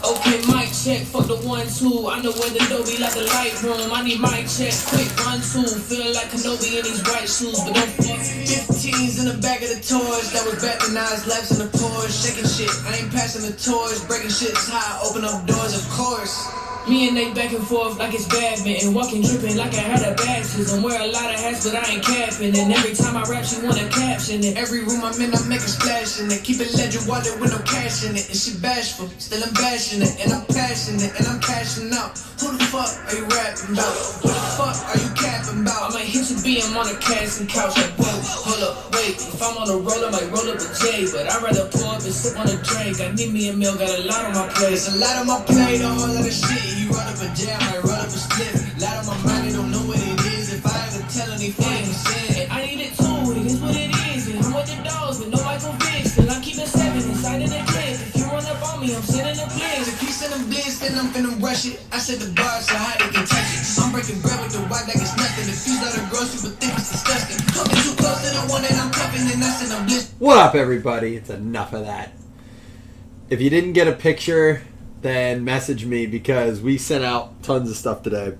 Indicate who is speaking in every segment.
Speaker 1: Okay, mic check, fuck the 1-2. I know where the dough be like a light room. I need mic check, quick 1-2. Feel like Kenobi in these white shoes, but don't fuck. 15s in the back of the toys. That was back when I was laps in the Porsche. Shaking shit, I ain't passing the toys. Breaking shit's high, open up doors, of course. Me and Nate back and forth like it's badminton. Walking dripping like I had a baptism. Wear a lot of hats but I ain't capping. And every time I rap she want a caption. In every room I'm in I make a splash in it. Keep it legend wallet with no cash in it. And she bashful, still I'm bashing it. And I'm passionate and I'm cashing out. Who the fuck are you rapping about? What the fuck are you capping about? I might hit you BM on a casting couch like whoa, hold up, wait. If I'm on a roll I might roll up a J. But I'd rather pour up and sip on a drink. I need me a meal, got a lot on my plate. It's a lot on my plate, a whole lot of shit. You run up a jam, I run up a split. Lot on my mind, I don't know what it is. If I ever tell anything, and I need it too, it is what it is. And I'm with the dogs, but no Michael Vick. Still I'm keeping 7 inside of the clip. If you run up on me, I'm sending the blitz. If you send them blitz, then I'm finna rush it. I said the bar, so how they can touch it. I'm breaking bread with the white like it's nothing. If you let her grow, super thick, it's disgusting. Coming too close to the one that I'm cuffing, and I send them blitz.
Speaker 2: What up, everybody? It's enough of that. If you didn't get a picture, then message me because we sent out tons of stuff today.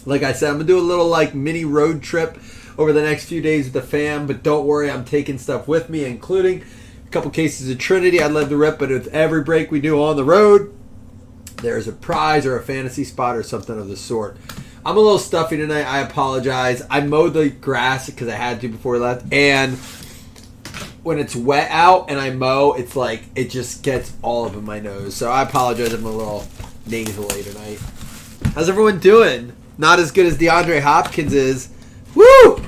Speaker 2: Like I said, I'm going to do a little like mini road trip over the next few days with the fam, but don't worry, I'm taking stuff with me, including a couple cases of Trinity. I'd love to rip, but with every break we do on the road, there's a prize or a fantasy spot or something of the sort. I'm a little stuffy tonight. I apologize. I mowed the grass because I had to before we left, and when it's wet out and I mow, it's like it just gets all up in my nose. So I apologize. I'm a little nasally tonight. How's everyone doing? Not as good as DeAndre Hopkins is. Woo!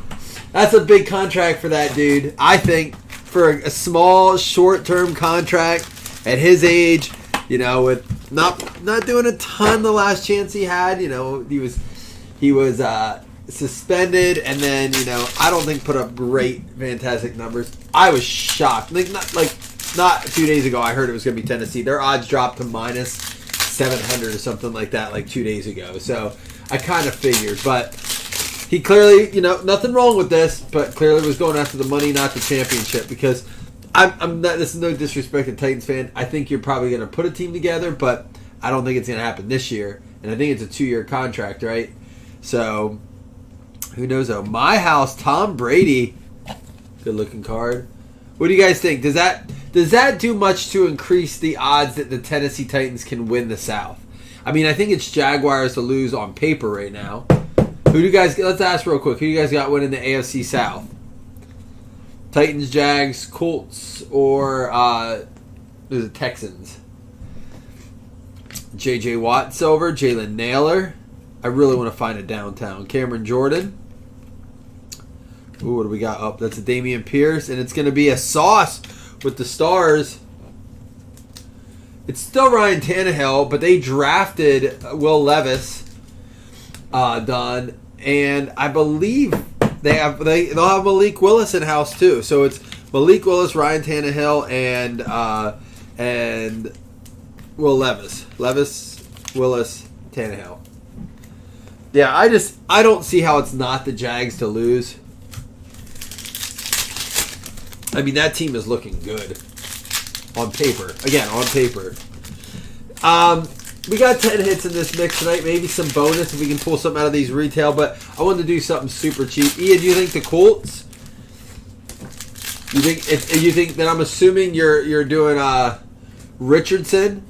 Speaker 2: That's a big contract for that dude. I think for a small, short-term contract at his age, you know, with not doing a ton the last chance he had. You know, he was suspended, and then, you know, I don't think put up great, fantastic numbers. I was shocked. Not 2 days ago, I heard it was going to be Tennessee. Their odds dropped to minus 700 or something like that, like 2 days ago. So I kind of figured, but he clearly, you know, nothing wrong with this, but clearly was going after the money, not the championship. Because I'm not. This is no disrespect to Titans fan. I think you're probably going to put a team together, but I don't think it's going to happen this year. And I think it's a 2-year contract, right? So who knows though? My house, Tom Brady. Good looking card. What do you guys think? Does that do much to increase the odds that the Tennessee Titans can win the South? I mean, I think it's Jaguars to lose on paper right now. Who do you guys? Let's ask real quick. Who do you guys got winning the AFC South? Titans, Jags, Colts, or the Texans? J.J. Watt silver, Jalen Naylor. I really want to find a downtown. Cameron Jordan. Ooh, what do we got up? That's a Dameon Pierce, and it's going to be a sauce with the stars. It's still Ryan Tannehill, but they drafted Will Levis done, and I believe they'll have Malik Willis in house too. So it's Malik Willis, Ryan Tannehill, and Will Levis, Willis, Tannehill. Yeah, I don't see how it's not the Jags to lose. I mean, that team is looking good on paper. Again, on paper. We got 10 hits in this mix tonight. Maybe some bonus if we can pull something out of these retail. But I wanted to do something super cheap. Ian, do you think the Colts? You think that I'm assuming you're doing Richardson?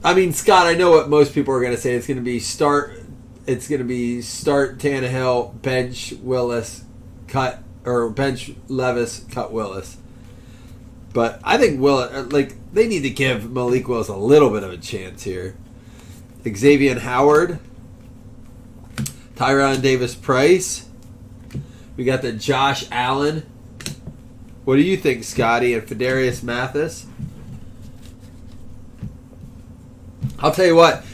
Speaker 2: I mean, Scott, I know what most people are going to say. It's going to be start Tannehill, bench Willis, cut, or bench Levis, cut Willis. But I think they need to give Malik Willis a little bit of a chance here. Xavier Howard, Tyron Davis-Price. We got the Josh Allen. What do you think, Scotty? And Fedarius Mathis. I'll tell you what,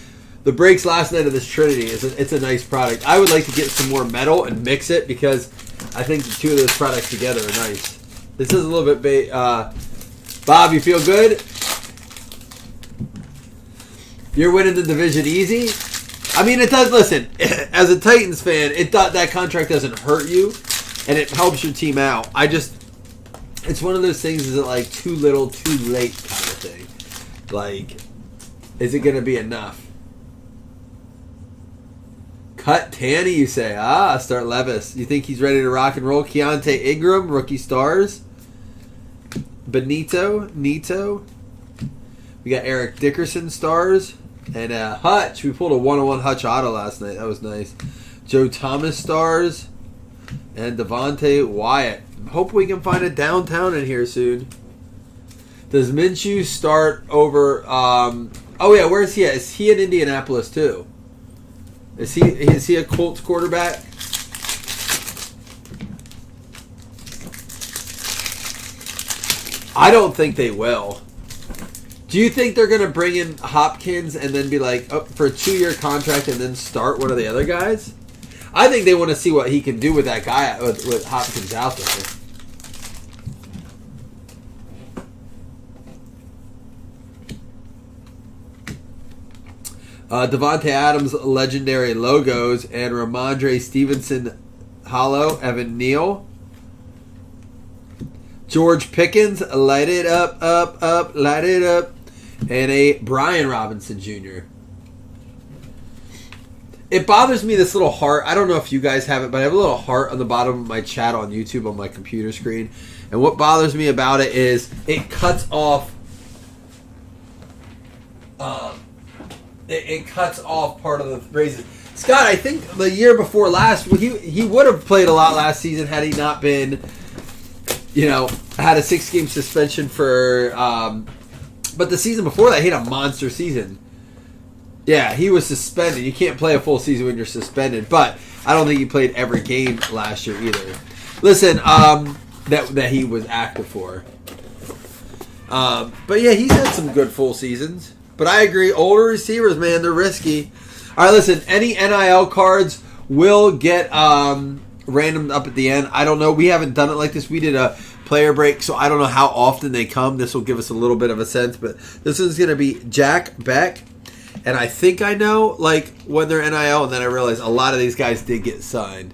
Speaker 2: the breaks last night of this Trinity it's a nice product. I would like to get some more metal and mix it because I think the two of those products together are nice. This is a little bit Bob, you feel good? You're winning the division easy? I mean, it does. Listen, as a Titans fan, that contract doesn't hurt you, and it helps your team out. It's one of those things. Is it like too little, too late kind of thing? Like, is it going to be enough? Cut Tanny, you say? Start Levis. You think he's ready to rock and roll? Keontae Ingram, rookie stars. Benito, Nito. We got Eric Dickerson stars. And Hutch. We pulled a 101 Hutch auto last night. That was nice. Joe Thomas stars. And Devontae Wyatt. Hope we can find a downtown in here soon. Does Minshew start over... oh, yeah. Where is he at? Is he in Indianapolis, too? Is he a Colts quarterback? I don't think they will. Do you think they're going to bring in Hopkins and then be like, for a 2-year contract and then start one of the other guys? I think they want to see what he can do with that guy, with Hopkins out there. Devontae Adams legendary logos and Ramondre Stevenson hollow. Evan Neal. George Pickens, light it up, light it up. And a Brian Robinson Jr. It bothers me, this little heart. I don't know if you guys have it, but I have a little heart on the bottom of my chat on YouTube on my computer screen. And what bothers me about it is it cuts off... It cuts off part of the raises. Scott, I think the year before last, he would have played a lot last season had he not been, had a 6-game suspension for... but the season before that, he had a monster season. Yeah, he was suspended. You can't play a full season when you're suspended. But I don't think he played every game last year either. Listen, that he was active for. But yeah, he's had some good full seasons. But I agree, older receivers, man, they're risky. All right, listen, any NIL cards will get random up at the end. I don't know. We haven't done it like this. We did a player break, so I don't know how often they come. This will give us a little bit of a sense. But this is going to be Jack Beck. And I think I know, when they're NIL, and then I realized a lot of these guys did get signed.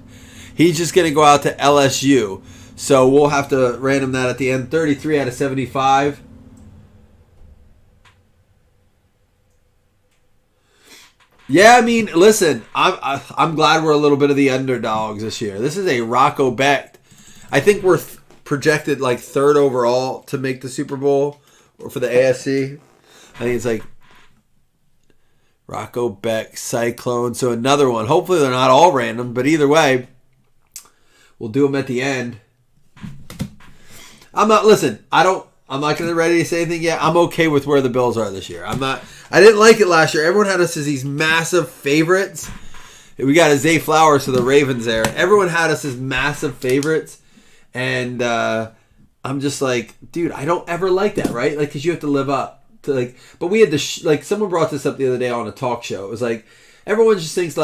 Speaker 2: He's just going to go out to LSU. So we'll have to random that at the end. 33 out of 75. Yeah, I mean, listen, I'm glad we're a little bit of the underdogs this year. This is a Rocco Becht. I think we're projected third overall to make the Super Bowl or for the AFC. I think it's Rocco Becht, Cyclone. So another one. Hopefully they're not all random, but either way, we'll do them at the end. I'm not going to ready to say anything yet. I'm okay with where the Bills are this year. I didn't like it last year. Everyone had us as these massive favorites. We got a Zay Flowers to the Ravens there. Everyone had us as massive favorites. And I'm just dude, I don't ever like that, right? Because you have to live up to but we had someone brought this up the other day on a talk show. It was everyone just thinks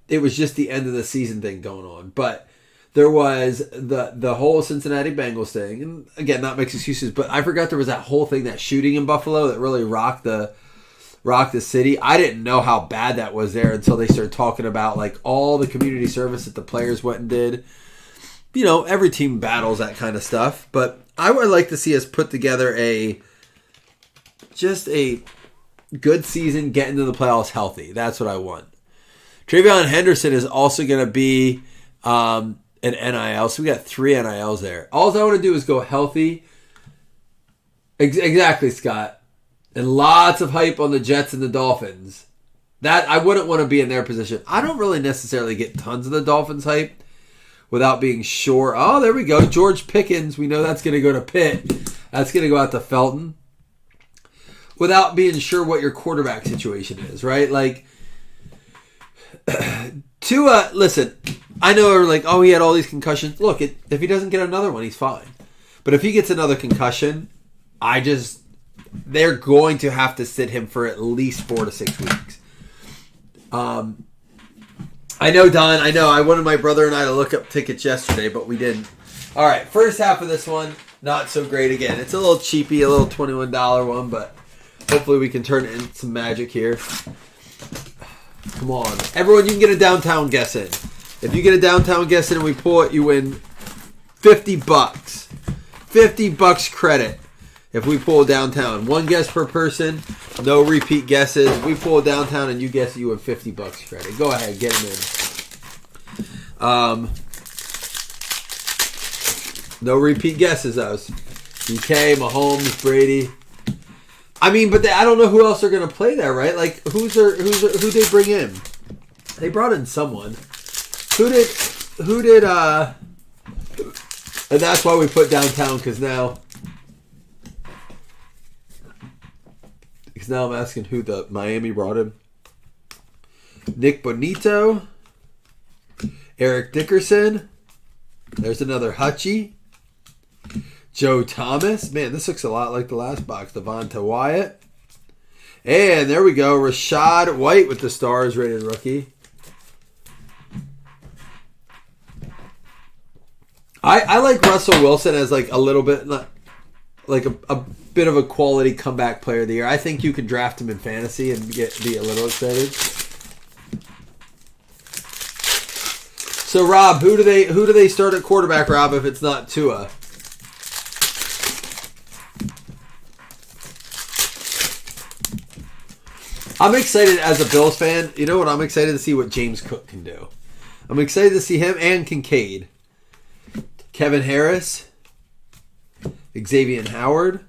Speaker 2: it was just the end of the season thing going on. But there was the whole Cincinnati Bengals thing. And again, not makes excuses, but I forgot there was that whole thing, that shooting in Buffalo that really rocked the city. I didn't know how bad that was there until they started talking about all the community service that the players went and did. Every team battles that kind of stuff, but I would like to see us put together just a good season, get into the playoffs healthy. That's what I want. Travion Henderson is also going to be an NIL, so we got 3 NILs there. All I want to do is go healthy. Exactly, Scott. And lots of hype on the Jets and the Dolphins. That I wouldn't want to be in their position. I don't really necessarily get tons of the Dolphins hype without being sure. Oh, there we go. George Pickens. We know that's going to go to Pitt. That's going to go out to Felton. Without being sure what your quarterback situation is, right? Tua, listen, I know he had all these concussions. Look, if he doesn't get another one, he's fine. But if he gets another concussion, they're going to have to sit him for at least 4 to 6 weeks. I know, Don. I know. I wanted my brother and I to look up tickets yesterday, but we didn't. All right, first half of this one, not so great again. It's a little cheapy, a little $21 one, but hopefully we can turn it into some magic here. Come on. Everyone, you can get a downtown guess in. If you get a downtown guess in and we pull it, you win $50. $50 credit if we pull downtown. One guess per person. No repeat guesses. We pull downtown and you guess it, you win $50 credit. Go ahead. Get them in. No repeat guesses, those. DK, Mahomes, Brady. I mean, but I don't know who else are going to play there, right? Like, who they bring in? They brought in someone. Who did, and that's why we put downtown, because now I'm asking who the Miami brought in. Nick Bonito, Eric Dickerson, there's another Hutchie, Joe Thomas. Man, this looks a lot like the last box. Devonta Wyatt. And there we go. Rashad White with the stars rated rookie. I like Russell Wilson as like a little bit, like a bit of a quality comeback player of the year. I think you can draft him in fantasy and be a little excited. So Rob, who do they start at quarterback, Rob, if it's not Tua? I'm excited as a Bills fan. You know what? I'm excited to see what James Cook can do. I'm excited to see him and Kincaid. Kevin Harris. Xavier Howard.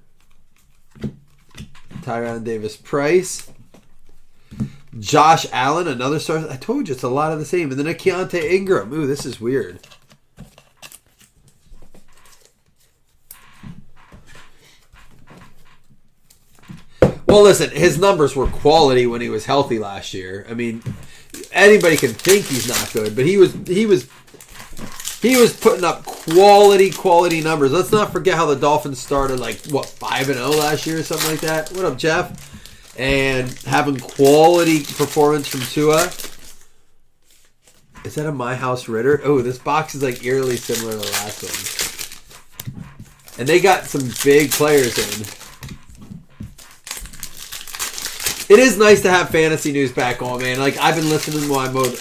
Speaker 2: Tyron Davis-Price. Josh Allen, another star. I told you, it's a lot of the same. And then a Keontae Ingram. Ooh, this is weird. Well, listen, his numbers were quality when he was healthy last year. I mean, anybody can think he's not good, but he was putting up quality numbers. Let's not forget how the Dolphins started 5-0 last year or something like that. What up, Jeff? And having quality performance from Tua. Is that a My House Ritter? Oh, this box is like eerily similar to the last one. And they got some big players in. It is nice to have fantasy news back on, man. Like, I've been listening while I mowed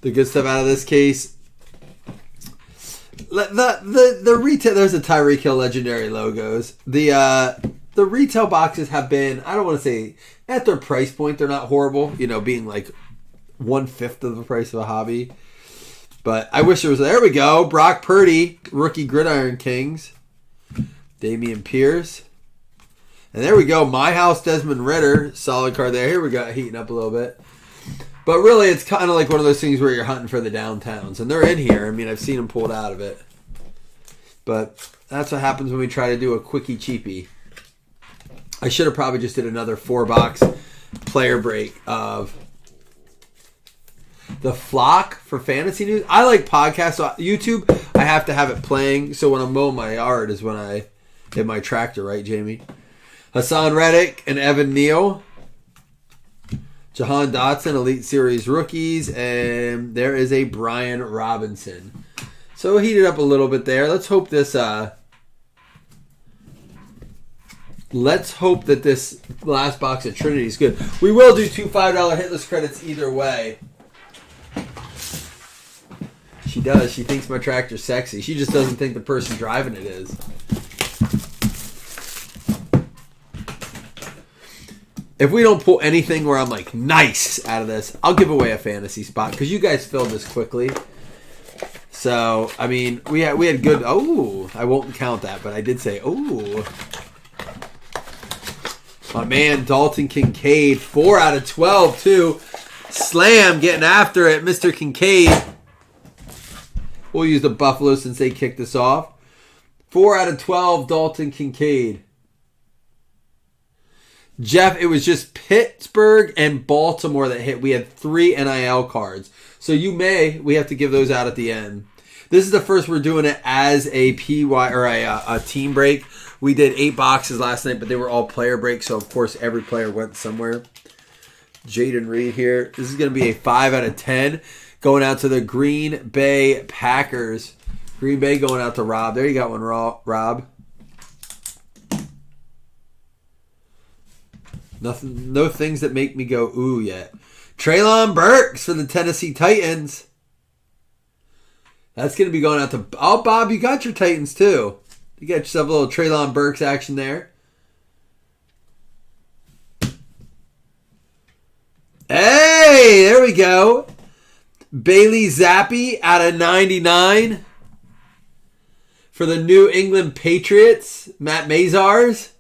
Speaker 2: the good stuff out of this case. The retail, there's a Tyreek Hill legendary logos. The retail boxes have been, I don't want to say, at their price point, they're not horrible, being like 1/5 of the price of a hobby. But I wish there was, there we go. Brock Purdy, rookie Gridiron Kings. Damian Pierce. And there we go. My House Desmond Ritter. Solid card there. Here we go. Heating up a little bit. But really, it's kind of like one of those things where you're hunting for the downtowns. And they're in here. I mean, I've seen them pulled out of it. But that's what happens when we try to do a quickie cheapie. I should have probably just did another 4-box player break of the Flock for fantasy news. I like podcasts. So YouTube, I have to have it playing. So when I'm mowing my yard is when I hit my tractor, right, Jamie? Hassan Reddick and Evan Neal. Jahan Dotson, Elite Series rookies. And there is a Brian Robinson. So heated up a little bit there. Let's hope this last box of Trinity is good. We will do 2 $5 hitless credits either way. She does. She thinks my tractor's sexy. She just doesn't think the person driving it is. If we don't pull anything where I'm like, nice, out of this, I'll give away a fantasy spot because you guys filled this quickly. So, I mean, we had good... Oh, I won't count that, but I did say, oh. My man, Dalton Kincaid, 4 out of 12, too. Slam, getting after it, Mr. Kincaid. We'll use the Buffalo since they kicked this off. 4 out of 12, Dalton Kincaid. Jeff, it was just Pittsburgh and Baltimore that hit. We had 3 NIL cards. So we have to give those out at the end. This is the first we're doing it as a PY or a team break. We did 8 boxes last night, but they were all player breaks. So, of course, every player went somewhere. Jaden Reed here. This is going to be a 5 out of 10 going out to the Green Bay Packers. Green Bay going out to Rob. There you got one, Rob. Nothing, no things that make me go ooh yet. Treylon Burks for the Tennessee Titans. That's going to be going out to... Oh, Bob, you got your Titans too. You got yourself a little Treylon Burks action there. Hey, there we go. Bailey Zappi out of 99 for the New England Patriots. Matt Mazars.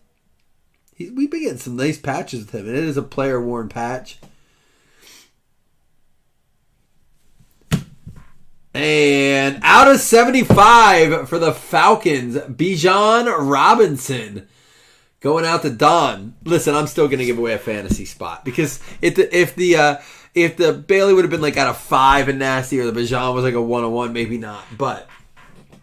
Speaker 2: We've been getting some nice patches with him, and it is a player-worn patch. And out of 75 for the Falcons, Bijan Robinson going out to Don. Listen, I'm still going to give away a fantasy spot because if the Bailey would have been like out of 5 and nasty, or the Bijan was like a 1-on-1, maybe not. But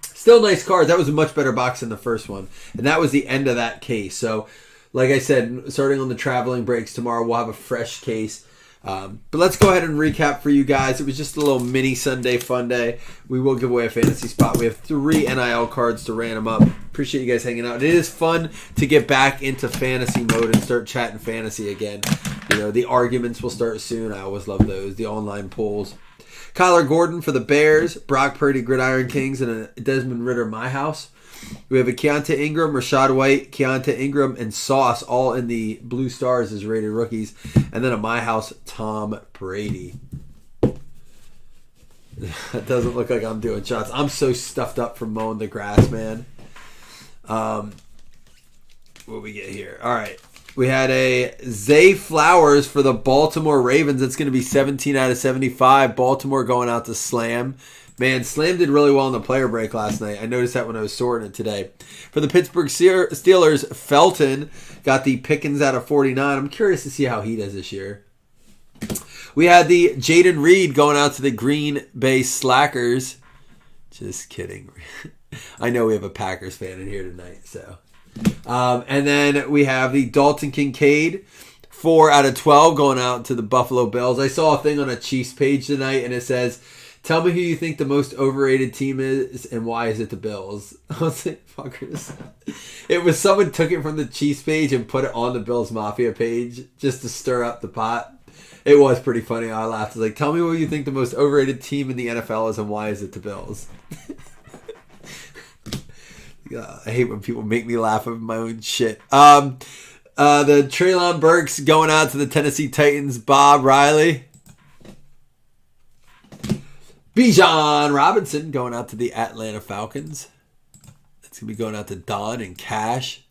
Speaker 2: still nice cards. That was a much better box than the first one, and that was the end of that case. So, like I said, starting on the traveling breaks tomorrow, we'll have a fresh case. But let's go ahead and recap for you guys. It was just a little mini Sunday fun day. We will give away a fantasy spot. We have 3 NIL cards to random up. Appreciate you guys hanging out. It is fun to get back into fantasy mode and start chatting fantasy again. You know, the arguments will start soon. I always love those. The online polls. Kyler Gordon for the Bears. Brock Purdy, Gridiron Kings, and a Desmond Ridder, My House. We have a Keontae Ingram, Rashad White, Keontae Ingram, and Sauce all in the Blue Stars as rated rookies. And then a My House, Tom Brady. That doesn't look like I'm doing shots. I'm so stuffed up from mowing the grass, man. What we get here? All right. We had a Zay Flowers for the Baltimore Ravens. It's going to be 17 out of 75. Baltimore going out to Slam. Man, Slam did really well in the player break last night. I noticed that when I was sorting it today. For the Pittsburgh Steelers, Felton got the Pickens out of 49. I'm curious to see how he does this year. We had the Jaden Reed going out to the Green Bay Slackers. Just kidding. I know we have a Packers fan in here tonight. So, and then we have the Dalton Kincaid, 4 out of 12 going out to the Buffalo Bills. I saw a thing on a Chiefs page tonight, and it says, tell me who you think the most overrated team is and why is it the Bills? I was like, fuckers. It was someone took it from the Chiefs page and put it on the Bills Mafia page just to stir up the pot. It was pretty funny. I laughed. I was like, tell me what you think the most overrated team in the NFL is and why is it the Bills? I hate when people make me laugh at my own shit. The Treylon Burks going out to the Tennessee Titans, Bob Riley. Bijan Robinson going out to the Atlanta Falcons. That's going to be going out to Don and Cash.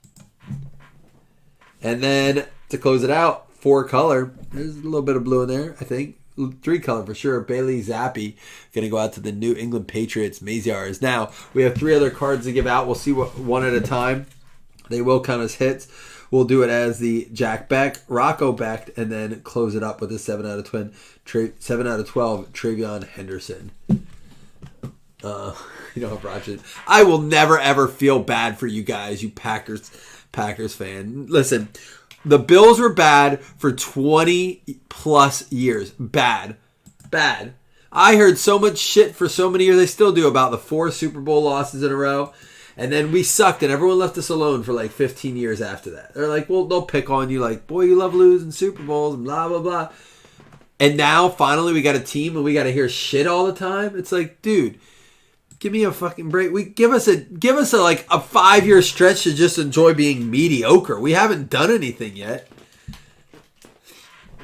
Speaker 2: And then to close it out, 4 color. There's a little bit of blue in there, I think. 3 color for sure. Bailey Zappi going to go out to the New England Patriots, Mazars. Now, we have 3 other cards to give out. We'll see what one at a time. They will count as hits. We'll do it as the Jack Beck, Rocco Beck, and then close it up with a 7 out of 12 Travion Henderson. Roger. I will never ever feel bad for you guys, you Packers fan. Listen, the Bills were bad for 20 plus years. Bad. I heard so much shit for so many years. I still do about the 4 Super Bowl losses in a row. And then we sucked and everyone left us alone for like 15 years after that. They're like, well, they'll pick on you like, boy, you love losing Super Bowls and blah, blah, blah. And now finally we got a team and we got to hear shit all the time. It's like, dude, give me a fucking break. Give us a 5-year stretch to just enjoy being mediocre. We haven't done anything yet.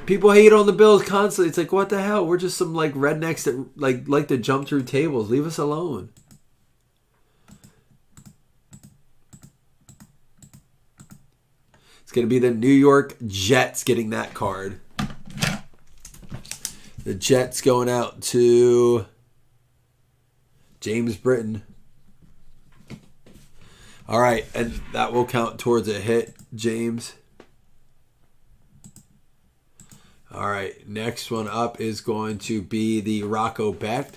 Speaker 2: People hate on the Bills constantly. It's like, what the hell? We're just some like rednecks that like to jump through tables. Leave us alone. It's going to be the New York Jets getting that card. The Jets going out to James Britton. All right, and that will count towards a hit, James. All right, next one up is going to be the Rocco Becht.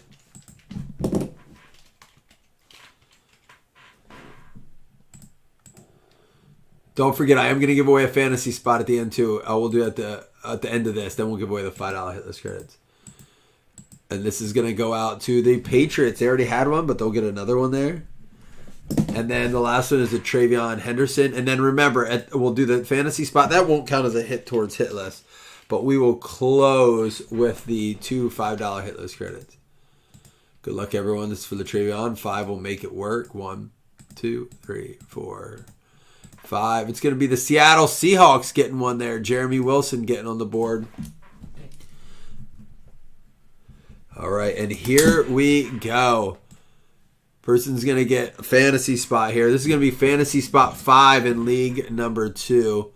Speaker 2: Don't forget, I am going to give away a fantasy spot at the end, too. We'll do it at the end of this. Then we'll give away the $5 hitless credits. And this is going to go out to the Patriots. They already had one, but they'll get another one there. And then the last one is a Travion Henderson. And then remember, we'll do the fantasy spot. That won't count as a hit towards hit list. But we will close with the 2 $5 hit list credits. Good luck, everyone. This is for the Travion. 5 will make it work. 1, 2, 3, 4, 5. It's going to be the Seattle Seahawks getting one there. Jeremy Wilson getting on the board. All right, and here we go. Person's going to get a fantasy spot here. This is going to be fantasy spot 5 in league number 2.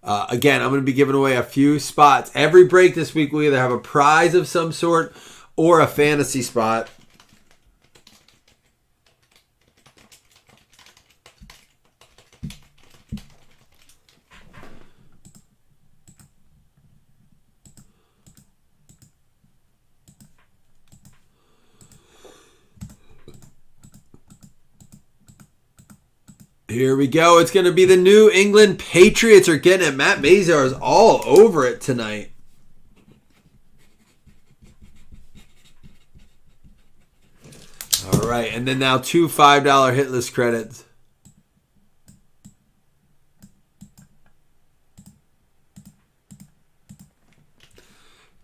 Speaker 2: Again, I'm going to be giving away a few spots. Every break this week, we either have a prize of some sort or a fantasy spot. Here we go. It's going to be the New England Patriots are getting it. Matt Mazar is all over it tonight. All right. And then now 2 $5 hit list credits.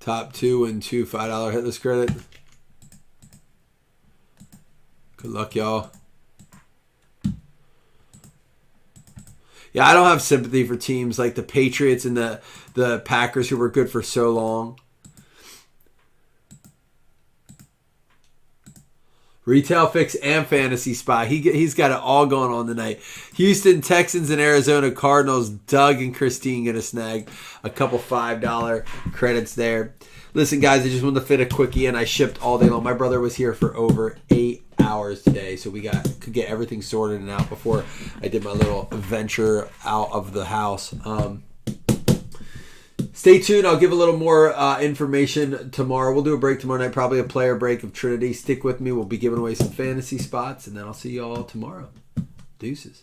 Speaker 2: Top 2 and 2 $5 hit list credit. Good luck, y'all. Yeah, I don't have sympathy for teams like the Patriots and the Packers who were good for so long. Retail fix and fantasy spot. He's got it all going on tonight. Houston Texans and Arizona Cardinals. Doug and Christine going to snag a couple $5 credits there. Listen, guys, I just wanted to fit a quickie in. I shipped all day long. My brother was here for over 8 hours today, so we could get everything sorted and out before I did my little venture out of the house. Stay tuned. I'll give a little more information tomorrow. We'll do a break tomorrow night, probably a player break of Trinity. Stick with me. We'll be giving away some fantasy spots, and then I'll see you all tomorrow. Deuces.